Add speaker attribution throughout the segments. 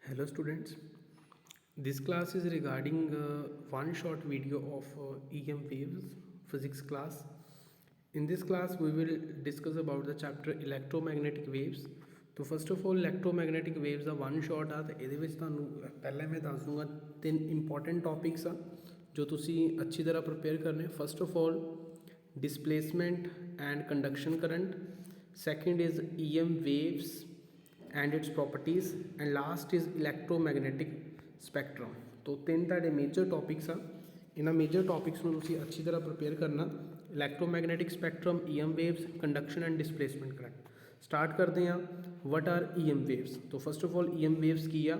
Speaker 1: Hello students, this class is regarding one short video of EM waves physics class. In this class we will discuss about the chapter electromagnetic waves. तो first of all electromagnetic waves ਦਾ one shot ਆ ਤੇ ਇਹਦੇ ਵਿੱਚ ਤੁਹਾਨੂੰ ਪਹਿਲਾਂ ਮੈਂ ਦੱਸ ਦੂੰਗਾ ਤਿੰਨ ਇੰਪੋਰਟੈਂਟ ਟੌਪਿਕਸ ਆ ਜੋ ਤੁਸੀਂ ਅੱਛੀ ਤਰ੍ਹਾਂ ਪ੍ਰਪੇਅਰ ਕਰਨੇ। First of all displacement and conduction current, second is EM waves and its properties, and last is electromagnetic spectrum। तो तीन ਤੁਹਾਡੇ ਮੇਜਰ ਟੌਪਿਕਸ ਆ, ਇਹਨਾਂ ਮੇਜਰ ਟੌਪਿਕਸ ਨੂੰ ਤੁਸੀਂ ਅੱਛੀ ਤਰ੍ਹਾਂ ਪ੍ਰਪੇਅਰ ਕਰਨਾ। Electromagnetic spectrum, EM waves, conduction and displacement current। Start ਕਰਦੇ ਹਾਂ। What are EM waves? तो first of all EM waves ਕੀ ਆ?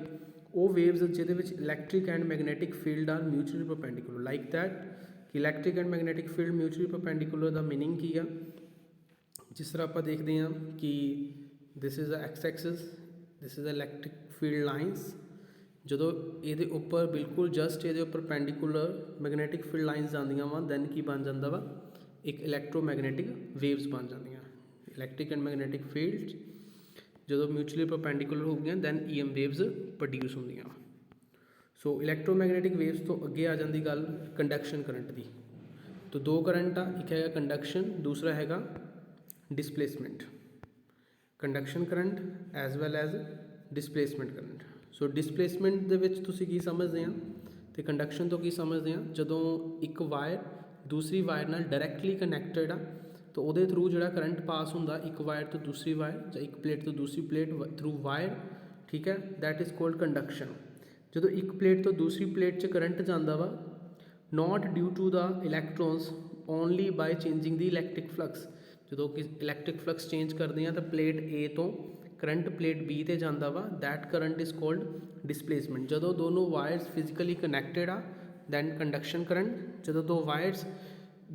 Speaker 1: ਉਹ ਵੇਵਸ ਜਿਹਦੇ ਵਿੱਚ electric and magnetic field are mutually perpendicular, like that ਕਿ electric and magnetic field mutually perpendicular ਦਾ ਮੀਨਿੰਗ ਕੀ ਆ? ਜਿਸ ਤਰ੍ਹਾਂ ਆਪਾਂ ਦੇਖਦੇ ਹਾਂ ਕਿ this is a X axis, this is electric field lines. ਜਦੋਂ ਇਹਦੇ ਉੱਪਰ ਬਿਲਕੁਲ ਜਸਟ ਇਹਦੇ ਉੱਪਰ ਪੈਂਡੀਕੂਲਰ ਮੈਗਨੈਟਿਕ ਫੀਲਡ ਲਾਈਨਸ ਆਉਂਦੀਆਂ ਵਾ, ਦੈਨ ਕੀ ਬਣ ਜਾਂਦਾ ਵਾ? ਇੱਕ ਇਲੈਕਟ੍ਰੋਮੈਗਨੈਟਿਕ ਵੇਵਸ ਬਣ ਜਾਂਦੀਆਂ। ਇਲੈਕਟ੍ਰਿਕ ਐਂਡ ਮੈਗਨੈਟਿਕ ਫੀਲਡਸ ਜਦੋਂ ਮਿਊਚੁਅਲੀ ਪਰਪੈਂਡੀਕੂਲਰ ਹੋ ਗਈਆਂ ਦੈਨ EM ਵੇਵਸ ਪ੍ਰੋਡਿਊਸ ਹੁੰਦੀਆਂ। ਸੋ ਇਲੈਕਟ੍ਰੋਮੈਗਨੈਟਿਕ ਵੇਵਸ ਤੋਂ ਅੱਗੇ ਆ ਜਾਂਦੀ ਗੱਲ ਕੰਡਕਸ਼ਨ ਕਰੰਟ ਦੀ। ਤਾਂ ਦੋ ਕਰੰਟ ਆ, ਇੱਕ ਹੈਗਾ ਕੰਡਕਸ਼ਨ, ਦੂਸਰਾ ਹੈਗਾ displacement. Conduction current as well as displacement current. So displacement ਦੇ ਵਿੱਚ ਤੁਸੀਂ ਕੀ ਸਮਝਦੇ ਆ ਅਤੇ ਕੰਡਕਸ਼ਨ ਤੋਂ ਕੀ ਸਮਝਦੇ ਆ? ਜਦੋਂ ਇੱਕ ਵਾਇਰ ਦੂਸਰੀ ਵਾਇਰ ਨਾਲ ਡਾਇਰੈਕਟਲੀ ਕਨੈਕਟਡ ਆ ਤਾਂ ਉਹਦੇ ਥਰੂ ਜਿਹੜਾ ਕਰੰਟ ਪਾਸ ਹੁੰਦਾ ਇੱਕ ਵਾਇਰ ਤੋਂ ਦੂਸਰੀ ਵਾਇਰ ਜਾਂ ਇੱਕ ਪਲੇਟ ਤੋਂ ਦੂਸਰੀ ਪਲੇਟ ਥਰੂ ਵਾਇਰ, ਠੀਕ ਹੈ, ਦੈਟ ਇਜ਼ ਕੋਲਡ ਕੰਡਕਸ਼ਨ। ਜਦੋਂ ਇੱਕ ਪਲੇਟ ਤੋਂ ਦੂਸਰੀ ਪਲੇਟ 'ਚ ਕਰੰਟ ਜਾਂਦਾ ਵਾ, not due to the electrons, only by changing the electric flux. ਜਦੋਂ ਕਿ ਇਲੈਕਟ੍ਰਿਕ ਫਲਕਸ ਚੇਂਜ ਕਰਦੇ ਆ ਤਾਂ ਪਲੇਟ A ਤੋਂ ਕਰੰਟ ਪਲੇਟ B 'ਤੇ ਜਾਂਦਾ ਵਾ, that current is called displacement. ਜਦੋਂ ਦੋਨੋਂ ਵਾਇਰਸ ਫਿਜ਼ੀਕਲੀ ਕਨੈਕਟਡ ਆ ਦੈਨ ਕੰਡਕਸ਼ਨ ਕਰੰਟ। ਜਦੋਂ ਦੋ ਵਾਇਰਸ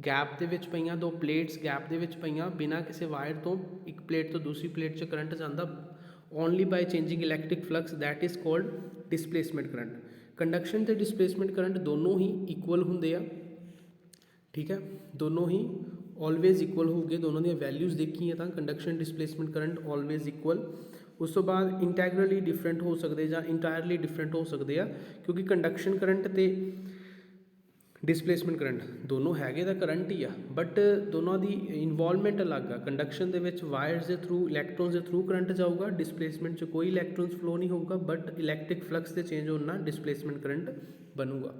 Speaker 1: ਗੈਪ ਦੇ ਵਿੱਚ ਪਈਆਂ, ਦੋ ਪਲੇਟਸ ਗੈਪ ਦੇ ਵਿੱਚ ਪਈਆਂ, ਬਿਨਾਂ ਕਿਸੇ ਵਾਇਰ ਤੋਂ ਇੱਕ ਪਲੇਟ ਤੋਂ ਦੂਸਰੀ ਪਲੇਟ 'ਚ ਕਰੰਟ ਜਾਂਦਾ only by changing electric flux, that is called displacement current. Conduction ਅਤੇ ਡਿਸਪਲੇਸਮੈਂਟ ਕਰੰਟ ਦੋਨੋਂ ਹੀ ਇਕੁਅਲ ਹੁੰਦੇ ਆ, ਠੀਕ ਹੈ, ਦੋਨੋਂ ਹੀ ਆਲਵੇਜ਼ ਇਕੁਅਲ ਹੋਊਗੇ। ਦੋਨੋਂ ਦੀਆਂ ਵੈਲਿਊਜ਼ ਦੇਖੀਆਂ ਤਾਂ conduction displacement current always equal. ਉਸ ਤੋਂ ਬਾਅਦ ਇੰਟੈਗਰਲੀ ਡਿਫਰੈਂਟ ਹੋ ਸਕਦੇ ਜਾਂ ਇੰਟਾਇਰਲੀ ਡਿਫਰੈਂਟ ਹੋ ਸਕਦੇ ਆ, ਕਿਉਂਕਿ ਕੰਡਕਸ਼ਨ ਕਰੰਟ ਅਤੇ ਡਿਸਪਲੇਸਮੈਂਟ ਕਰੰਟ ਦੋਨੋਂ ਹੈਗੇ ਤਾਂ ਕਰੰਟ ਹੀ ਆ, ਬਟ ਦੋਨਾਂ ਦੀ ਇਨਵੋਲਵਮੈਂਟ ਅਲੱਗ ਆ। ਕੰਡਕਸ਼ਨ ਦੇ ਵਿੱਚ ਵਾਇਰਸ ਦੇ ਥਰੂ, ਇਲੈਕਟ੍ਰੋਨਸ ਦੇ ਥਰੂ ਕਰੰਟ ਜਾਊਗਾ, ਡਿਸਪਲੇਸਮੈਂਟ 'ਚ ਕੋਈ ਇਲੈਕਟ੍ਰੋਨਸ ਫਲੋ ਨਹੀਂ ਹੋਊਗਾ, ਬਟ ਇਲੈਕਟ੍ਰਿਕ ਫਲਕਸ ਦੇ ਚੇਂਜ ਹੋਣ ਨਾਲ ਡਿਸਪਲੇਸਮੈਂਟ ਕਰੰਟ ਬਣੂਗਾ।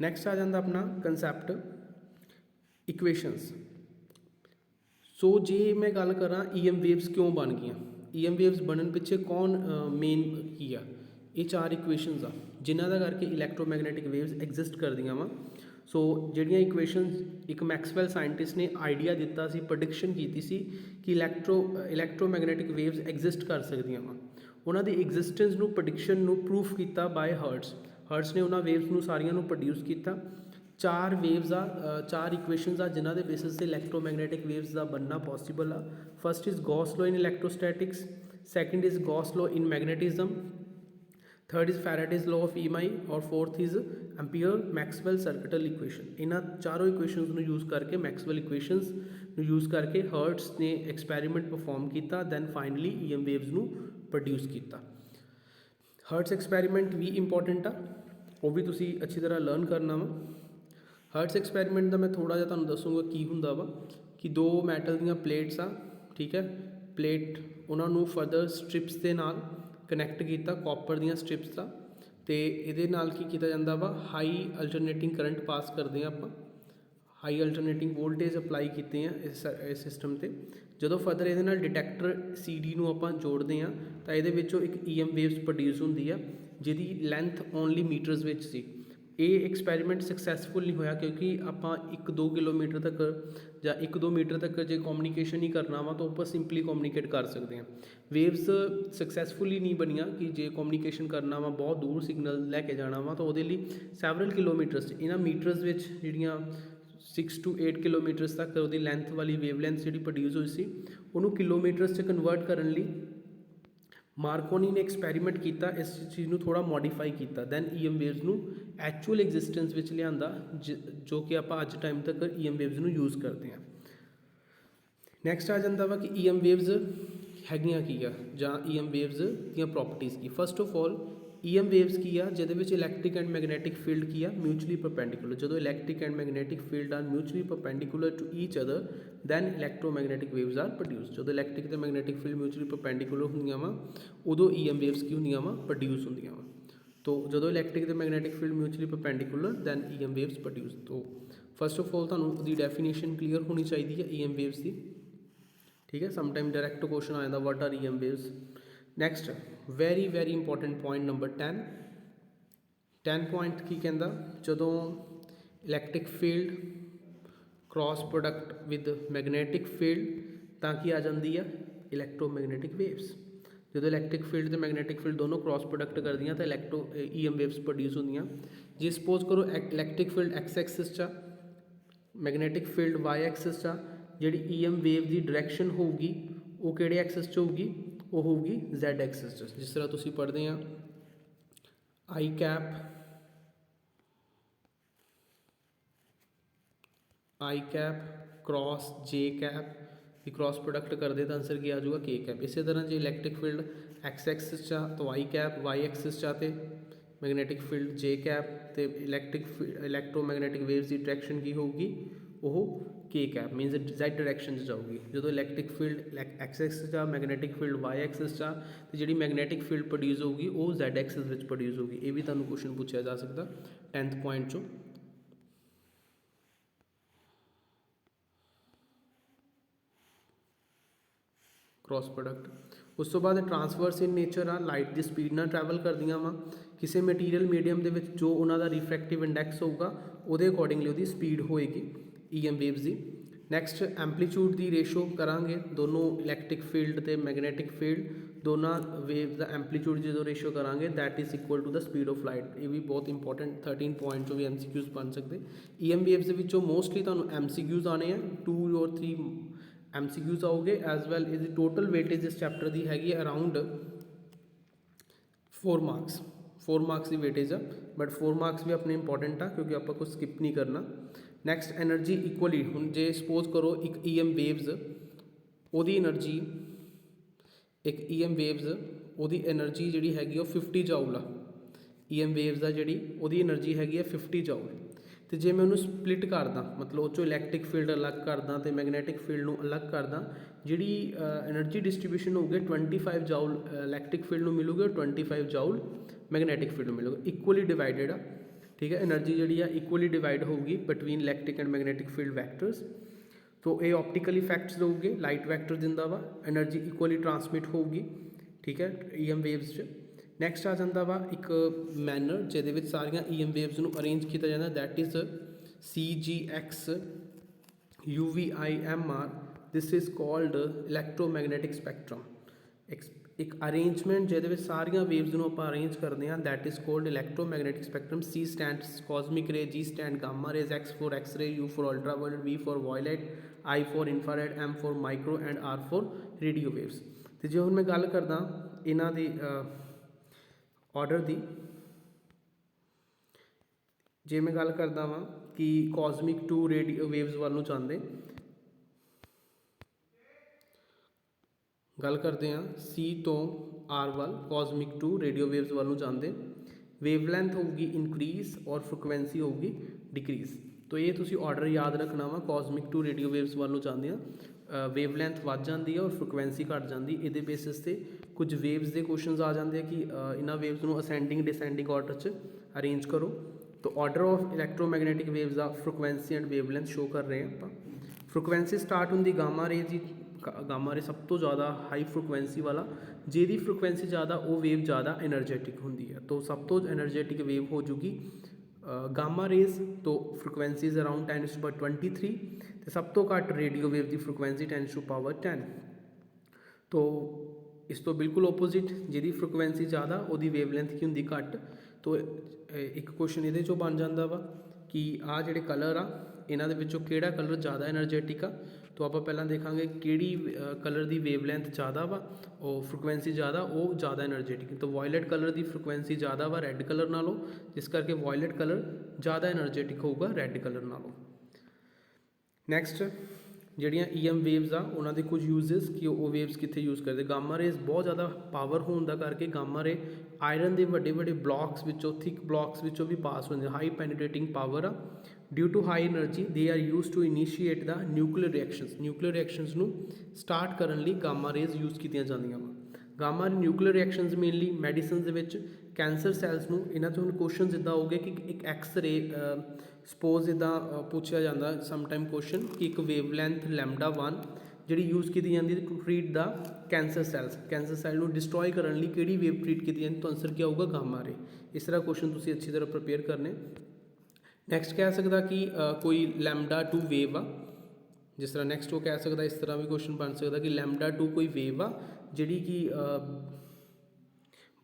Speaker 1: ਨੈਕਸਟ ਆ ਜਾਂਦਾ ਆਪਣਾ ਕੰਸੈਪਟ ਇਕੁਏਸ਼ਨਸ। ਸੋ ਜੇ ਮੈਂ ਗੱਲ ਕਰਾਂ EM ਵੇਵਸ ਕਿਉਂ ਬਣ ਗਈਆਂ, EM ਵੇਵਸ ਬਣਨ ਪਿੱਛੇ ਕੌਣ ਮੇਨ ਕੀ ਆ? ਇਹ ਚਾਰ ਇਕੁਏਸ਼ਨਸ ਆ ਜਿਨ੍ਹਾਂ ਦਾ ਕਰਕੇ ਇਲੈਕਟ੍ਰੋਮੈਗਨੈਟਿਕ ਵੇਵਸ ਐਗਜ਼ਿਸਟ ਕਰਦੀਆਂ ਵਾ। ਸੋ ਜਿਹੜੀਆਂ ਇਕੁਏਸ਼ਨਸ ਇੱਕ ਮੈਕਸਵੈਲ ਸਾਇੰਟਿਸਟ ਨੇ ਆਈਡੀਆ ਦਿੱਤਾ ਸੀ, ਪ੍ਰੈਡਿਕਸ਼ਨ ਕੀਤੀ ਸੀ ਕਿ ਇਲੈਕਟ੍ਰੋਮੈਗਨੈਟਿਕ ਵੇਵਸ ਐਗਜ਼ਿਸਟ ਕਰ ਸਕਦੀਆਂ ਵਾ। ਉਹਨਾਂ ਦੀ ਐਗਜ਼ਿਸਟੈਂਸ ਨੂੰ, ਪ੍ਰੈਡਿਕਸ਼ਨ ਨੂੰ ਪ੍ਰੂਫ ਕੀਤਾ ਬਾਏ ਹਰਟਸ ਨੇ ਉਹਨਾਂ ਵੇਵਸ ਨੂੰ ਸਾਰੀਆਂ ਨੂੰ ਪ੍ਰੋਡਿਊਸ ਕੀਤਾ। ਚਾਰ ਵੇਵਸ ਆ, ਚਾਰ ਇਕੁਏਸ਼ਨਸ ਆ ਜਿਨ੍ਹਾਂ ਦੇ ਬੇਸਿਸ 'ਤੇ ਇਲੈਕਟ੍ਰੋਮੈਗਨੈਟਿਕ ਵੇਵਸ ਦਾ ਬਣਨਾ ਪੋਸੀਬਲ ਆ। First is Gauss law in electrostatics, second is Gauss law in magnetism, third is Faraday's law of EMI, ਔਰ fourth is Ampere Maxwell circuital equation. ਇਹਨਾਂ ਚਾਰੋਂ ਇਕੁਏਸ਼ਨਸ ਨੂੰ ਯੂਜ਼ ਕਰਕੇ, ਮੈਕਸਵੈਲ ਇਕੁਏਸ਼ਨਸ ਨੂੰ use ਕਰਕੇ Hertz ਨੇ experiment perform ਕੀਤਾ, then finally EM waves ਨੂੰ ਪ੍ਰੋਡਿਊਸ ਕੀਤਾ। ਹਰਟਸ ਐਕਸਪੈਰੀਮੈਂਟ ਵੀ ਇੰਪੋਰਟੈਂਟ ਆ, ਉਹ ਵੀ ਤੁਸੀਂ ਅੱਛੀ ਤਰ੍ਹਾਂ ਲਰਨ ਕਰਨਾ ਵਾ। ਹਰਟਸ ਐਕਸਪੈਰੀਮੈਂਟ ਦਾ ਮੈਂ ਥੋੜ੍ਹਾ ਜਿਹਾ ਤੁਹਾਨੂੰ ਦੱਸੂਗਾ ਕੀ ਹੁੰਦਾ ਵਾ ਕਿ ਦੋ ਮੈਟਲ ਦੀਆਂ ਪਲੇਟਸ ਆ, ਠੀਕ ਹੈ, ਪਲੇਟ ਉਹਨਾਂ ਨੂੰ ਫਰਦਰ ਸਟ੍ਰਿਪਸ ਦੇ ਨਾਲ ਕਨੈਕਟ ਕੀਤਾ, ਕਾਪਰ ਦੀਆਂ ਸਟ੍ਰਿਪਸ ਦਾ, ਅਤੇ ਇਹਦੇ ਨਾਲ ਕੀ ਕੀਤਾ ਜਾਂਦਾ ਵਾ? ਹਾਈ ਅਲਟਰਨੇਟਿੰਗ ਕਰੰਟ ਪਾਸ ਕਰਦੇ ਹਾਂ ਆਪਾਂ, ਹਾਈ ਅਲਟਰਨੇਟਿੰਗ ਵੋਲਟੇਜ ਅਪਲਾਈ ਕੀਤੇ ਆ ਇਸ ਸਿਸਟਮ 'ਤੇ। ਜਦੋਂ ਫਰਦਰ ਇਹਦੇ ਨਾਲ ਡਿਟੈਕਟਰ CD ਨੂੰ ਆਪਾਂ ਜੋੜਦੇ ਹਾਂ ਤਾਂ ਇਹਦੇ ਵਿੱਚੋਂ ਇੱਕ EM ਵੇਵਸ ਪ੍ਰੋਡਿਊਸ ਹੁੰਦੀ ਆ ਜਿਹਦੀ ਲੈਂਥ ਓਨਲੀ ਮੀਟਰਸ ਵਿੱਚ ਸੀ। ਇਹ ਐਕਸਪੈਰੀਮੈਂਟ ਸਕਸੈਸਫੁਲ ਨਹੀਂ ਹੋਇਆ ਕਿਉਂਕਿ ਆਪਾਂ 1-2 ਕਿਲੋਮੀਟਰ ਤੱਕ ਜਾਂ 1-2 ਮੀਟਰ ਤੱਕ ਜੇ ਕਮਿਊਨੀਕੇਸ਼ਨ ਹੀ ਕਰਨਾ ਵਾ ਤਾਂ ਆਪਾਂ ਸਿੰਪਲੀ ਕਮਿਊਨੀਕੇਟ ਕਰ ਸਕਦੇ ਹਾਂ। ਵੇਵਸ ਸਕਸੈਸਫੁਲੀ ਨਹੀਂ ਬਣੀਆਂ ਕਿ ਜੇ ਕਮਿਊਨੀਕੇਸ਼ਨ ਕਰਨਾ ਵਾ, ਬਹੁਤ ਦੂਰ ਸਿਗਨਲ ਲੈ ਕੇ ਜਾਣਾ ਵਾ, ਤਾਂ ਉਹਦੇ ਲਈ ਸੈਵਰਲ ਕਿਲੋਮੀਟਰਸ, ਇਹਨਾਂ ਮੀਟਰਸ ਵਿੱਚ ਜਿਹੜੀਆਂ 6 to 8 ਕਿਲੋਮੀਟਰਸ ਤੱਕ ਉਹਦੀ ਲੈਂਥ ਵਾਲੀ ਵੇਵ ਲੈਂਥ ਜਿਹੜੀ ਪ੍ਰੋਡਿਊਸ ਹੋਈ ਸੀ, ਉਹਨੂੰ ਕਿਲੋਮੀਟਰਸ 'ਚ ਕਨਵਰਟ ਕਰਨ ਲਈ ਮਾਰਕੋਨੀ ਨੇ ਐਕਸਪੈਰੀਮੈਂਟ ਕੀਤਾ, ਇਸ ਚੀਜ਼ ਨੂੰ ਥੋੜ੍ਹਾ ਮੋਡੀਫਾਈ ਕੀਤਾ, ਦੈਨ EM ਵੇਵਸ ਨੂੰ ਐਕਚੁਅਲ ਐਗਜ਼ਿਸਟੈਂਸ ਵਿੱਚ ਲਿਆਂਦਾ, ਜੋ ਕਿ ਆਪਾਂ ਅੱਜ ਟਾਈਮ ਤੱਕ EM ਵੇਵਸ ਨੂੰ ਯੂਜ਼ ਕਰਦੇ ਹਾਂ। ਨੈਕਸਟ ਆ ਜਾਂਦਾ ਵਾ ਕਿ EM ਵੇਵਸ ਹੈਗੀਆਂ ਕੀ ਆ ਜਾਂ EM ਵੇਵਸ ਦੀਆਂ ਪ੍ਰੋਪਰਟੀਜ਼ ਕੀ। First of all EM waves की आ जिहदे विच इलैक्ट्रिक एंड मैगनैटिक फील्ड की आ म्यूचुअली परपेंडिकुलर। जो electric and magnetic field are mutually perpendicular to each other then electromagnetic waves are produce. जो इलैक्ट्रिक ते मैगनैटिक फील्ड म्यूचुअली परपेंडिकुलर होंदियां वा उदों EM वेव्स की होंदियां वा प्रोड्यूस होंदियां वा। तो जो इलैक्ट्रिक ते magnetic field mutually perpendicular then EM waves produce. तो फस्ट ऑफ ऑल तुहानूं दी डेफिनेशन क्लीयर होनी चाहिए है EM वेव्स की, ठीक है। समटाइम डायरैक्ट क्वेश्चन आ जाता what are EM waves. Next very important point number 10 point की कहता जदों electric field cross product with magnetic field तां की आ जाती है इलैक्ट्रोमैगनैटिक वेव्स। जो इलैक्ट्रिक फील्ड तो मैगनैटिक फील्ड दोनों क्रॉस प्रोडक्ट कर दियाँ तो EM वेव्स प्रोड्यूस होंदियां। जे सपोज करो इलैक्ट्रिक फील्ड एक्स एक्सिस चा मैगनैटिक फील्ड वाई एक्सिस चा, जी EM वेव की डायरैक्शन होगी वो किहड़े एक्सिस च होगी, वो होगी Z एक्सिस च। जिस तरह तुसीं पढ़ते हैं I cap cross J cap की क्रॉस प्रोडक्ट करते तो आंसर की आ जाऊगा K कैप। इस तरह जो इलैक्ट्रिक फील्ड एक्स एक्सिस चा तो I कैप, वाई एक्सिस चा तो मैगनैटिक फील्ड J कैप, तो इलैक्ट्रोमैगनैटिक वेव्स की डायरैक्शन की होगी वो K cap minus Z direction जाऊगी। जो इलैक्ट्रिक फील्ड एक्स एक्सिस चा मैगनैटिक फील्ड वाई एक्सिस चा तो जी मैगनैटिक फील्ड प्रोड्यूस होगी वो Z एक्सिस में प्रोड्यूस होगी। ये भी तुहानूं क्वेश्चन पूछा जा सकता 10th पॉइंट चो। क्रॉस प्रोडक्ट उस तो बाद ट्रांसवर्स इन नेचर आ लाइट की स्पीड नाल ट्रैवल करदियां वा किसी मटीरियल मीडियम के जो उन्होंने रिफ्रैक्टिव इंडैक्स होगा वो अकॉर्डिंगली वो स्पीड होएगी EM वेव्स की। नैक्सट एंपलीट्यूड की रेशो करांगे दोनों इलैक्ट्रिक फील्ड तो मैगनैटिक फील्ड दोनों वेव का एंपलीट्यूड जो रेशो करांगे that is equal to the speed of light. ये भी बहुत इंपॉर्टेंट 13 पॉइंट जो भी MCQs बन सकते। EM वेव्स के मोस्टली तुहानूं MCQs आने हैं 2 और 3 MCQs आओगे as well is total weightage इस चैप्टर की हैगी अराउंड 4 मार्क्स की वेटेज है बट 4 मार्क्स भी अपने इंपॉर्टेंट आ क्योंकि आप कुछ स्किप नहीं करना। नैक्सट एनर्जी इक्वली हुण जे सपोज करो एक EM वेव्स ओदी एनर्जी एक EM वेव्स ओदी एनर्जी जी हैगी 50 जाउल आ। EM वेव्स का जी ओदी एनर्जी हैगी 50 जाउल। तो जे मैं उन्होंने स्प्लिट करदा मतलब उस इलैक्ट्रिक फील्ड अलग करदा तो मैगनैटिक फील्ड को अलग करदा जी एनर्जी डिस्ट्रीब्यूशन होगी 25 जाउल इलैक्ट्रिक फील्ड को मिलूगी और 25 जाउल मैगनैटिक फील्ड को मिलूगा। इक्वली डिवाइडेड आ, ठीक है। एनर्जी जी इक्वली डिवाइड होगी between electric and magnetic field vectors. तो ये ऑप्टिकल इफैक्ट्स दोगे लाइट वैक्टर दिंदा वा एनर्जी इक्वली ट्रांसमिट होगी, ठीक है EM वेव्स च। नैक्सट आ जाता वा एक मैनर जिहदे सारिया EM वेव्स को अरेंज किया जाता that is CGX UVIMR। This is called electromagnetic spectrum. एक अरेंजमेंट जिहदे सारिया वेव्स को आप अरेंज करते हैं that is called electromagnetic spectrum. C stands cosmic ray, G stand gamma rays, X for X ray, U for ultraviolet, V for violet, I for infrared, M for micro and R for radio waves. तो जो हुण मैं गल करदा इन्हां दी order दी, जे मैं गल करदा वां कि कॉस्मिक टू रेडियो वेव्स वालों चाहते गल करते हैं C तो R वाल कॉस्मिक टू रेडियो वेव्स वालों चाहते वेवलैंथ होगी इंक्रीज और फ्रिक्वेंसी होगी डिक्रीज। तो ये तुसी ऑर्डर याद रखना वा कॉस्मिक टू रेडियो वेव्स वालों चाहते हैं वेवलैंथ वध जाती है और फ्रिक्वेंसी घट जाती है। ये बेसिस से कुछ वेव्स के क्वेश्चन आ जाते हैं कि इन्होंने वेव्स को असेंडिंग डिसेंडिंग ऑर्डर च अरेंज करो। तो ऑर्डर ऑफ इलैक्ट्रोमैगनैटिक वेव्स का फ्रिक्वेंसी एंड वेवलैंथ शो कर रहे हैं आप। फ्रिक्वेंसी स्टार्ट होंगी गामा रे जी, गामा रे सब तो ज़्यादा हाई फ्रिक्वेंसी वाला, जिहदी फ्रिक्वेंसी ज़्यादा वो वेव ज़्यादा एनर्जैटिक होंगी है। तो सब तो एनर्जैटिक वेव हो जूगी गामा रेज। तो फ्रिक्वेंसी इज अराउंड 10⁻23 तो सब तो घट रेडियो वेव की फ्रिक्वेंसी 10⁻10। तो इस तो बिल्कुल ओपोजिट जिहदी फ्रिक्वेंसी ज़्यादा वो वेवलैंथ की होंगी घट। तो एक क्वेश्चन ये बन जाता वा कि आ जिहड़े कलर आ इन्हां दे विचों किहड़ा कलर ज़्यादा एनर्जैटिक आ। तो आप पहला देखांगे किहड़ी कलर की वेवलैंथ ज़्यादा वा और फ्रिक्वेंसी ज़्यादा वो ज़्यादा एनर्जैटिक। तो वायलट कलर की फ्रिक्वेंसी ज़्यादा वा रैड कलर नालों, जिस करके वायलट कलर ज़्यादा एनर्जैटिक होगा रैड कलर नालों। नैक्सट ਜਿਹੜੀਆਂ EM ਵੇਵਸ ਆ ਉਹਨਾਂ ਦੇ ਕੁਝ ਯੂਜ਼ਸ ਕਿ ਉਹ ਵੇਵਸ ਕਿੱਥੇ ਯੂਜ਼ ਕਰਦੇ। ਗਾਮਾ ਰੇਜ਼ ਬਹੁਤ ਜ਼ਿਆਦਾ ਪਾਵਰ ਹੋਣ ਦਾ ਕਰਕੇ ਗਾਮਾ ਰੇ ਆਇਰਨ ਦੇ ਵੱਡੇ ਵੱਡੇ ਬਲੌਕਸ ਵਿੱਚੋਂ, ਥਿਕ ਬਲੌਕਸ ਵਿੱਚੋਂ ਵੀ ਪਾਸ ਹੁੰਦੇ, ਹਾਈ ਪੈਨੀਟ੍ਰੇਟਿੰਗ ਪਾਵਰ ਆ। Due to high energy they are use to initiate the nuclear reactions, nuclear reactions ਨੂੰ ਸਟਾਰਟ ਕਰਨ ਲਈ ਗਾਮਾ ਰੇਜ਼ ਯੂਜ਼ ਕੀਤੀਆਂ ਜਾਂਦੀਆਂ ਵਾ। Gamma nuclear reactions mainly medicines ਦੇ ਵਿੱਚ ਕੈਂਸਰ ਸੈਲਸ ਨੂੰ, ਇਹਨਾਂ 'ਚ ਹੁਣ ਕੁਐਸਚਨ ਇੱਦਾਂ ਹੋਊਗੇ ਕਿ ਇੱਕ ਐਕਸ-ਰੇ ਸਪੋਜ਼ ਇੱਦਾਂ ਪੁੱਛਿਆ ਜਾਂਦਾ ਸਮਟਾਈਮ ਕੁਐਸਚਨ ਕਿ ਇੱਕ ਵੇਵਲੈਂਥ λ1 ਜਿਹੜੀ ਯੂਜ਼ ਕੀਤੀ ਜਾਂਦੀ to treat the cancer cells, cancer cell ਨੂੰ ਡਿਸਟਰੋਏ ਕਰਨ ਲਈ ਕਿਹੜੀ ਵੇਵ ਟ੍ਰੀਟ ਕੀਤੀ ਜਾਂਦੀ, ਤਾਂ ਆਨਸਰ ਕੀ ਆਊਗਾ ਗਾਮਾ ਰੇ। ਇਸ ਤਰ੍ਹਾਂ ਕੁਐਸਚਨ ਤੁਸੀਂ ਅੱਛੀ ਤਰ੍ਹਾਂ ਪ੍ਰਪੇਅਰ ਕਰਨੇ। ਨੈਕਸਟ ਕਹਿ ਸਕਦਾ ਕਿ ਕੋਈ λ2 ਵੇਵ ਆ, ਜਿਸ ਤਰ੍ਹਾਂ ਨੈਕਸਟ ਉਹ ਕਹਿ ਸਕਦਾ, ਇਸ ਤਰ੍ਹਾਂ ਵੀ ਕੁਐਸਚਨ ਬਣ ਸਕਦਾ ਕਿ λ2 ਕੋਈ ਵੇਵ ਆ ਜਿਹੜੀ ਕਿ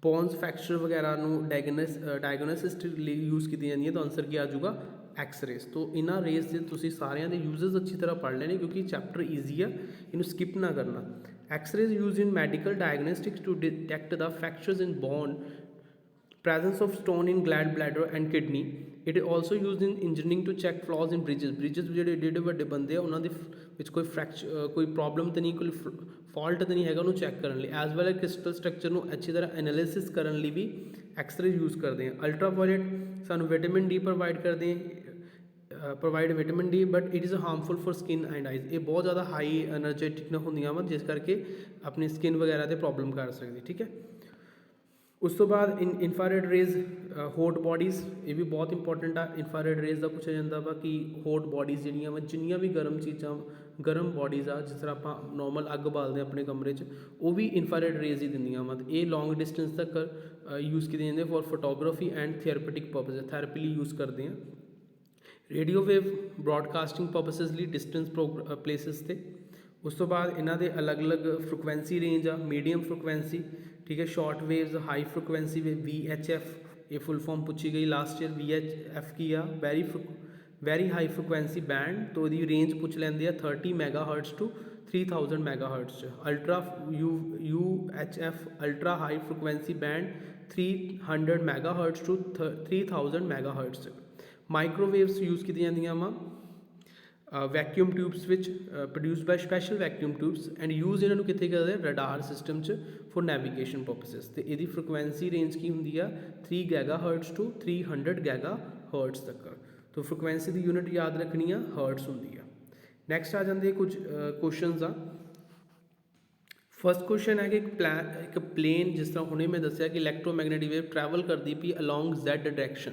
Speaker 1: ਬੋਨਸ ਫ੍ਰੈਕਚਰ ਵਗੈਰਾ ਨੂੰ ਡਾਇਗਨੋਸਿਸ ਲਈ ਯੂਜ਼ ਕੀਤੀ ਜਾਂਦੀ ਹੈ, ਤਾਂ ਆਨਸਰ ਕੀ ਆ ਜਾਊਗਾ ਐਕਸ-ਰੇਜ਼। ਤੋਂ ਇਹਨਾਂ ਰੇਜ਼ ਦੇ ਤੁਸੀਂ ਸਾਰਿਆਂ ਦੇ ਯੂਜ਼ਸ ਅੱਛੀ ਤਰ੍ਹਾਂ ਪੜ੍ਹ ਲੈਣੇ ਕਿਉਂਕਿ ਚੈਪਟਰ ਈਜ਼ੀ ਆ, ਇਹਨੂੰ ਸਕਿਪ ਨਾ ਕਰਨਾ। X rays use in medical diagnostics to detect the fractures in bone, presence of stone in gallbladder and kidney. It is also used in engineering to check flaws in bridges ਜਿਹੜੇ ਏਡੇ ਵੱਡੇ ਬੰਦੇ ਆ ਉਹਨਾਂ ਦੇ ਵਿੱਚ ਕੋਈ ਫ੍ਰੈਕਚਰ, ਕੋਈ ਪ੍ਰੋਬਲਮ ਤਾਂ ਨਹੀਂ, ਕੋਈ ਫਾਲਟ ਤਾਂ ਨਹੀਂ ਹੈਗਾ, ਉਹਨੂੰ ਚੈੱਕ ਕਰਨ ਲਈ, as well as crystal structure ਨੂੰ ਅੱਛੀ ਤਰ੍ਹਾਂ ਐਨਾਲਿਸਿਸ ਕਰਨ ਲਈ ਵੀ ਐਕਸ-ਰੇ ਯੂਜ਼ ਕਰਦੇ ਆ। ਅਲਟਰਾਵਾਇਲਟ ਸਾਨੂੰ ਵਿਟਾਮਿਨ ਡੀ ਪ੍ਰੋਵਾਈਡ ਕਰਦੇ ਆ, provide vitamin D, but it is harmful for skin and eyes. ਇਹ ਬਹੁਤ ਜ਼ਿਆਦਾ ਹਾਈ ਐਨਰਜੈਟਿਕ ਨਾ ਹੁੰਦੀਆਂ ਵਾ, ਜਿਸ ਕਰਕੇ ਆਪਣੀ ਸਕਿਨ ਵਗੈਰਾ 'ਤੇ ਪ੍ਰੋਬਲਮ ਕਰ ਸਕਦੀ, ਠੀਕ ਹੈ। ਉਸ ਤੋਂ ਬਾਅਦ ਇਨਫਰਾਰੈਡ ਰੇਜ਼, ਹੌਟ ਬੋਡੀਜ਼, ਇਹ ਵੀ ਬਹੁਤ ਇੰਪੋਰਟੈਂਟ ਆ। ਇਨਫਰਾਰੈਡ ਰੇਜ਼ ਦਾ ਪੁੱਛਿਆ ਜਾਂਦਾ ਵਾ ਕਿ ਹੌਟ ਬੋਡੀਜ਼ ਜਿਹੜੀਆਂ ਵਾ, ਜਿੰਨੀਆਂ ਵੀ ਗਰਮ ਚੀਜ਼ਾਂ, ਗਰਮ ਬੋਡੀਜ਼ ਆ, ਜਿਸ ਤਰ੍ਹਾਂ ਆਪਾਂ ਨੋਰਮਲ ਅੱਗ ਬਾਲਦੇ ਆਪਣੇ ਕਮਰੇ 'ਚ, ਉਹ ਵੀ ਇਨਫਰਾਰੈਡ ਰੇਜ਼ ਹੀ ਦਿੰਦੀਆਂ ਵਾ। ਇਹ ਲੌਂਗ ਡਿਸਟੈਂਸ ਤੱਕ ਯੂਜ਼ ਕੀਤੇ ਜਾਂਦੇ for photography and therapeutic purpose, therapy ਲਈ ਯੂਜ਼ ਕਰਦੇ ਆ। ਰੇਡੀਓ ਵੇਵ ਬ੍ਰੌਡਕਾਸਟਿੰਗ ਪਰਪਸਿਸ ਲਈ ਡਿਸਟੈਂਸ ਪਲੇਸਿਸ 'ਤੇ। ਉਸ ਤੋਂ ਬਾਅਦ ਇਹਨਾਂ ਦੇ ਅਲੱਗ-ਅਲੱਗ ਫ੍ਰੀਕੁਐਂਸੀ ਰੇਂਜ ਆ, ਮੀਡੀਅਮ ਫ੍ਰੀਕੁਐਂਸੀ, ਠੀਕ ਹੈ, short waves, high frequency wave, VHF, ਇਹ ਫੁੱਲ ਫॉर्म ਪੁੱਛੀ ਗਈ ਲਾਸਟ ਈਅਰ। VHF ਕੀ ਆ, ਵੈਰੀ ਹਾਈ ਫ੍ਰੀਕੁਐਂਸੀ ਬੈਂਡ, ਤੋਂ ਇਹਦੀ ਰੇਂਜ ਪੁੱਛ ਲੈਂਦੇ ਆ 30 ਮੈਗਾਹਰਟਜ਼ ਟੂ 3000 ਮੈਗਾਹਰਟਜ਼ 'ਚ। Ultra UHF ultra high frequency band 300 megahertz to 3000 megahertz 'ਚ। ਮਾਈਕ੍ਰੋਵੇਵਸ ਯੂਜ਼ ਕੀਤੀਆਂ ਜਾਂਦੀਆਂ ਵਾ ਵੈਕਿਊਮ ਟਿਊਬਸ ਵਿੱਚ, produced by special vacuum tubes, and use ਇਹਨਾਂ ਨੂੰ ਕਿੱਥੇ ਕਰਦੇ, ਰਡਾਰ ਸਿਸਟਮ 'ਚ ਫॉर ਨੈਵੀਗੇਸ਼ਨ ਪਰਪਸਿਸ। ਅਤੇ ਇਹਦੀ ਫ੍ਰੀਕੁਐਂਸੀ ਰੇਂਜ ਕੀ ਹੁੰਦੀ ਆ, 3 ਗੈਗਾਹਰਟਜ਼ ਟੂ 300 ਗੈਗਾਹਰਟਜ਼ ਤੱਕ। ਤੋਂ ਫ੍ਰੀਕੁਐਂਸੀ ਦੀ ਯੂਨਿਟ ਯਾਦ ਰੱਖਣੀ ਆ, ਹਰਟਜ਼ ਹੁੰਦੀ ਆ। ਨੈਕਸਟ ਆ ਜਾਂਦੇ ਕੁਝ ਕੁਐਸਚਨਸ ਆ। ਫਸਟ ਕੁਐਸਚਨ ਹੈ ਕਿ ਇੱਕ ਪਲੇਨ, ਜਿਸ ਤਰ੍ਹਾਂ ਹੁਣੇ ਮੈਂ ਦੱਸਿਆ ਕਿ ਇਲੈਕਟ੍ਰੋਮੈਗਨੈਟਿਕ ਵੇਵ ਟਰੈਵਲ ਕਰਦੀ ਪਈ along Z direction,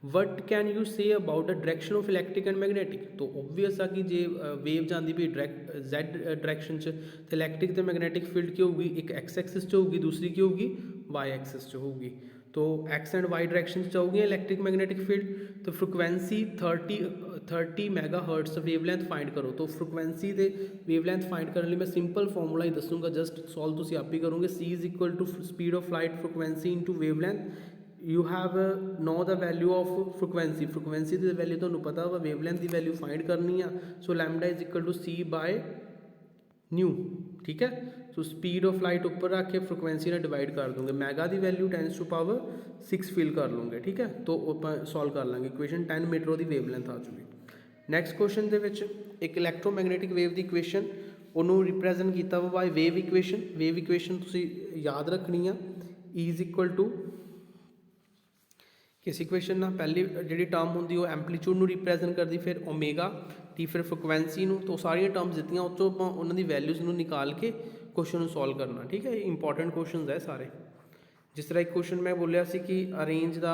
Speaker 1: what can you say about the direction of electric and magnetic. ਤਾਂ ਓਬਵੀਅਸ ਆ ਕਿ ਜੇ ਵੇਵ ਜਾਂਦੀ ਪਈ Z ਡਾਇਰੈਕਸ਼ਨ 'ਚ, ਤਾਂ ਇਲੈਕਟ੍ਰਿਕ ਅਤੇ ਮੈਗਨੈਟਿਕ ਫੀਲਡ ਕੀ ਹੋਊਗੀ, ਇੱਕ X ਐਕਸਿਸ 'ਚ ਹੋਊਗੀ, ਦੂਸਰੀ ਕੀ ਹੋਊਗੀ, Y ਐਕਸਿਸ 'ਚ ਹੋਊਗੀ। तो X एंड Y डायरेक्शन जाऊँगी इलेक्ट्रिक मैग्नेटिक फील्ड। तो फ्रिक्वेंसी 30 मैगाहर्ट्ज वेवलेंथ फाइंड करो। तो फ्रिक्वेंसी दे वेवलेंथ फाइंड करने मैं सिंपल फॉर्मूला ही दसूँगा, जस्ट सॉल्व तुसीं आप ही करोगे। C is equal to speed of light frequency into wavelength. You have know the value of frequency, frequency की वैल्यू तुहानूं पता वा, वेवलेंथ की वैल्यू फाइंड करनी आ। So lambda is equal to C bye new, ठीक है। सो स्पीड ऑफ लाइट ऊपर रख के फ्रिक्वेंसी ने डिवाइड कर दूंगे, मैगा की वैल्यू 10⁻⁶ फिल कर लूँगे, ठीक है। तो आप सॉल्व कर लेंगे इक्वेशन 10 मीटर की वेवलेंथ आ जाएगी। नैक्सट क्वेश्चन के एक इलैक्ट्रोमैगनैटिक वेव की इक्वेशन उन्होंने रिप्रैजेंट किया by wave equation. Wave equation तुसीं याद रखनी है, E इज इक्वल टू किस इक्वेशन ना पहली जी टर्म होंगी वो एंपलीट्यूड में रिप्रैजेंट करती, फिर ओमेगा टी, फिर फ्रिक्वेंसी। तो सारिया टर्म्स दित्तियां, उस उन्होंने वैल्यूज़ निकाल के क्वेश्चन सॉल्व करना, ठीक है। इंपॉर्टेंट क्वेश्चन है सारे। जिस तरह एक क्वेश्चन मैं बोलिया सी कि arrange the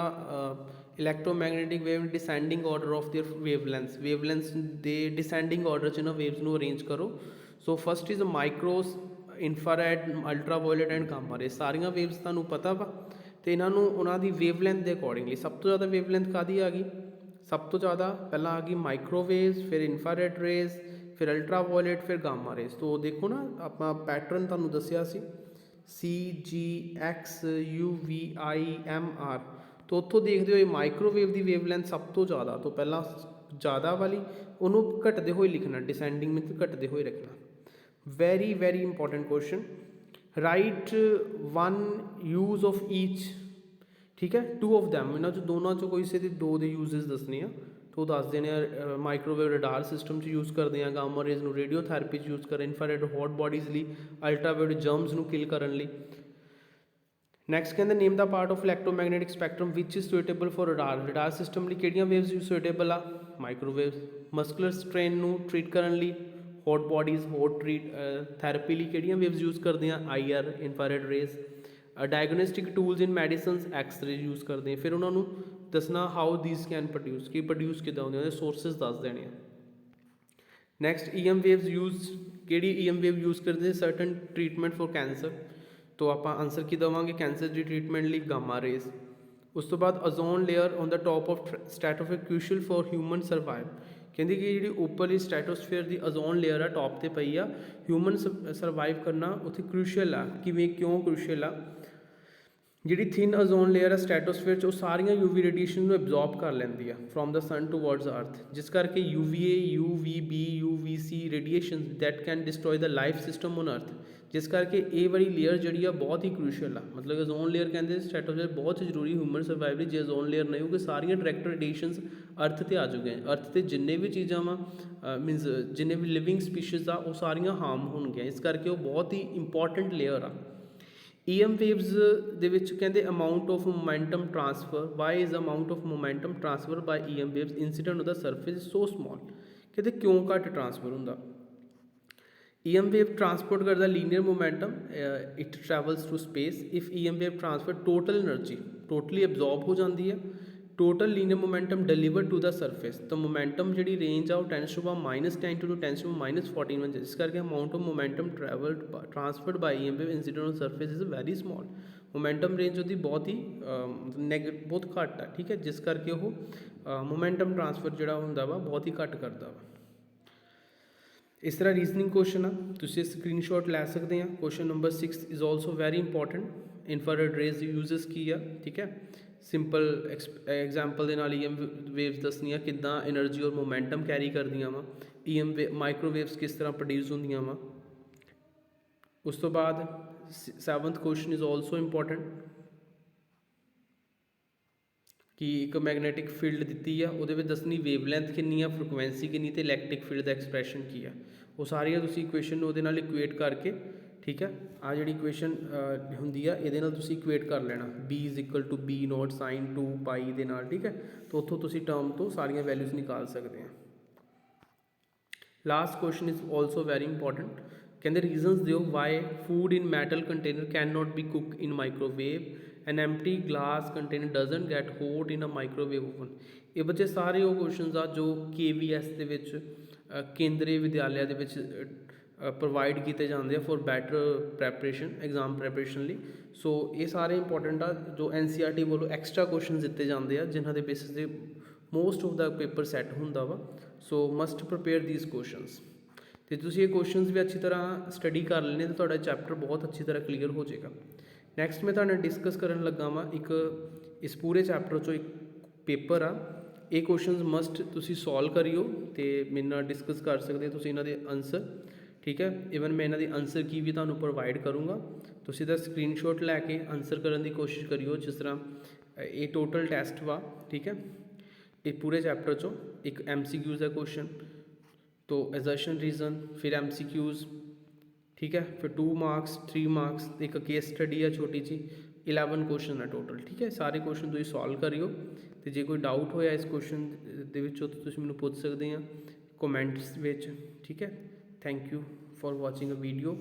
Speaker 1: electromagnetic wave descending order of their wavelengths, wavelengths दे डिसेंडिंग ऑर्डर च ना वेव्स नू अरेंज करो। So first is micros, infrared, ultraviolet and gamma ray. सारिया वेव्स तुहानूं पता वा, तो इन्हों उन्होंने वेवलेंथ के अकॉर्डिंगली सब तो ज़्यादा वेवलेंथ कादी आ गई, सब तो ज़्यादा पहला आ गई माइक्रोवेव्स, फिर इंफ्रारेड रेज, फिर अल्ट्रावायलेट, फिर गामा रेज। तो देखो ना आप पैटर्न तुहानूं दस्सिया सी CGXUVIMR। तो उत्थों देखते हो माइक्रोवेव की वेवलेंथ सब तो ज़्यादा, तो पहला ज़्यादा वाली उन्होंने घटते हुए लिखना, डिसेंडिंग में घटते हुए रखना। Very very important question. Right one use of each, ठीक है, टू ऑफ दैम, इन्होंने दोनों चो कोई से दो दे यूजेस दसने हैं। तो ਉਹ ਦੱਸਦੇ ਨੇ ਮਾਈਕ੍ਰੋਵੇਵ ਰਡਾਰ ਸਿਸਟਮ 'ਚ ਯੂਜ਼ ਕਰਦੇ ਆ, ਗਾਮਾ ਰੇਜ਼ ਨੂੰ ਰੇਡੀਓਥੈਰੇਪੀ 'ਚ ਯੂਜ਼ ਕਰ, ਇਨਫਰਾਰੈਡ ਹੌਟ ਬੋਡੀਜ਼ ਲਈ, ਅਲਟਰਾਵਾਇਲਟ ਜਰਮਸ ਨੂੰ ਕਿਲ ਕਰਨ ਲਈ। ਨੈਕਸਟ ਕਹਿੰਦੇ name the part of electromagnetic spectrum ਵਿਚ is suitable for radar. Radar system ਲਈ ਕਿਹੜੀਆਂ ਵੇਵਸ ਸੁਇਟੇਬਲ ਆ? ਮਾਈਕ੍ਰੋਵੇਵ। ਮਸਕੂਲਰ ਸਟ੍ਰੇਨ ਨੂੰ ਟ੍ਰੀਟ ਕਰਨ ਲਈ ਹੌਟ ਬੋਡੀਜ਼, ਹੌਟ ਥੈਰੇਪੀ ਲਈ ਕਿਹੜੀਆਂ ਵੇਵਸ ਯੂਜ਼ ਕਰਦੇ ਆ? IR, infrared rays. Diagnostic tools in medicines, X ray use ਕਰਦੇ ਆ। ਫਿਰ ਉਹਨਾਂ ਨੂੰ ਦੱਸਣਾ ਹਾਊ ਦੀਸ ਕੈਨ ਪ੍ਰੋਡਿਊਸ, ਕੀ ਪ੍ਰੋਡਿਊਸ ਕਿੱਦਾਂ ਹੁੰਦੇ, ਉਹਦੇ ਸੋਰਸਿਸ ਦੱਸ ਦੇਣੇ ਆ। ਨੈਕਸਟ EM ਵੇਵਸ ਯੂਜ਼, ਕਿਹੜੀ EM ਵੇਵ ਯੂਜ਼ ਕਰਦੇ? Certain treatment for cancer. तो आप आंसर की देवांगे कैंसर की ट्रीटमेंट लिए गामा रेज। उस तो बाद ozone layer on the top of stratosphere crucial for human survive. कहते कि जी उपरली स्ट्रैटोस्फीयर की ओजोन लेयर आ टॉप पर पई आ, ह्यूमन सर्वाइव करना उत्थे क्रूशियल आ। किवें क्यों क्रूशियल आ? जी थिन ओजोन लेयर है स्ट्रैटोस्फीयर वो सारिया UV रेडिएशन एब्जॉर्ब कर लैंदी है फ्रॉम द सन टूवर्ड्स अर्थ, जिस करके UVA, UVB, UVC radiation that can destroy the life system on earth. जिस करके ये वाली लेयर जी बहुत ही क्रूशियल आ, मतलब ओजोन लेयर कहते स्ट्रैटोस्फीयर बहुत ही जरूरी ह्यूमन सर्वाइव जो ओजोन लेयर नहीं होगी सारिया डायरैक्ट रेडिएशनस अर्थ पर आ चुके हैं। अर्थ पर जिन्ने भी चीज़ा वा मीनस जिन्ने भी लिविंग स्पीशीज़ आ वो सारिया हार्म होणगियां, इस करके वो बहुत ही इंपॉर्टेंट लेयर आ। EM waves ਦੇ ਵਿੱਚ ਕਹਿੰਦੇ amount of momentum transfer, why is amount of momentum transfer by EM waves incident on the surface is so small। ਕਹਿੰਦੇ ਕਿਉਂ ਘੱਟ ਟ੍ਰਾਂਸਫਰ ਹੁੰਦਾ? EM wave transport करता linear momentum, it travels through space। if EM wave transfer total energy totally absorb हो जाती है, total linear momentum deliver to the surface, तो momentum जी रेंज आ tens to -10 to tens to -14 बन जाए, जिस करके amount of momentum travelled transferred by EM wave incident on surface is very small. Momentum range उसकी बहुत ही बहुत घट है, ठीक है, जिस करके वो मोमेंटम ट्रांसफर जोड़ा होंदा वा बहुत ही घट करता वा। इस तरह रीजनिंग क्वेश्चन आ, तुसीं स्क्रीनशॉट लै सकते हैं। Question number 6 is also very important. Infrared rays uses की आ, ठीक है, सिंपल एग्जाम्पल के नाल EM वेव्स दसनिया किद्दां एनर्जी और मोमेंटम कैरी करदियां वा, EM माइक्रोवेव्स किस तरह प्रोड्यूस होंदियां वा। उस तो बाद 7th question is also important कि एक मैगनैटिक फील्ड दी है, वो दसनी वेवलैंथ कितनी है, फ्रिक्वेंसी कितनी, तो इलैक्ट्रिक फील्ड का एक्सप्रैशन की है, वो सारिया तुसीं इक्वेशन वो इक्वेट करके, ठीक है, आ जी इक्वेशन होंगी है ये इक्वेट कर लेना B = B0 sin 2 पाई दे नाल, ठीक है, तो उत्थों तुसीं टर्म तो सारिया वैल्यूज़ निकाल सकते हैं। Last question is also very important, कहते रीजनस दियो why food in metal container can not be cook in microwave, an empty glass container doesn't get hot in a microwave oven. ये बच्चे सारे वो क्वेश्चन आ जो KVS दे विच केंद्रीय विद्यालय दे which provide किए जाते हैं for better preparation, exam preparation ली। सो ये सारे इंपॉर्टेंट आ जो NCERT वालों एक्सट्रा क्वेश्चन दिते जाते हैं जिन्हों के बेसिस से most of the paper set होंदा वा। So must prepare these questions, तो तुसीं ये क्वेश्चनस भी अच्छी तरह स्टडी कर लेने तो तुहाडा चैप्टर बहुत अच्छी तरह क्लीयर हो जाएगा। नैक्सट मैं तुहाडे नाल डिस्कस करन लगा वा एक इस पूरे चैप्टर चो एक पेपर आ, ये क्वेश्चनस मस्ट तुसीं सॉल्व करियो तो मेरे नाल डिस्कस कर सकते हो तुसीं इन्हां दे आंसर, ठीक है, इवन मैं इन्हां दे आंसर की भी तुहानूं प्रोवाइड करूँगा, तुसीं इहदा स्क्रीनशॉट लैके आंसर करने की कोशिश करियो। जिस तरह ये टोटल टैसट वा, ठीक है, ये पूरे चैप्टर चो एक MCQs है क्वेश्चन, तो एजर्शन रीजन, फिर MCQs, ठीक है, फिर 2 मार्क्स 3 मार्क्स, एक केस स्टडी है छोटी जी, 11 क्वेश्चन है टोटल, ठीक है, सारे क्वेश्चन तुसीं सॉल्व करियो। तो जे कोई डाउट होया इस क्वेश्चन दे विचों तो तुसीं मैनूं पुछ सकदे आ कमेंट्स विच, ठीक है। Thank you for watching a video.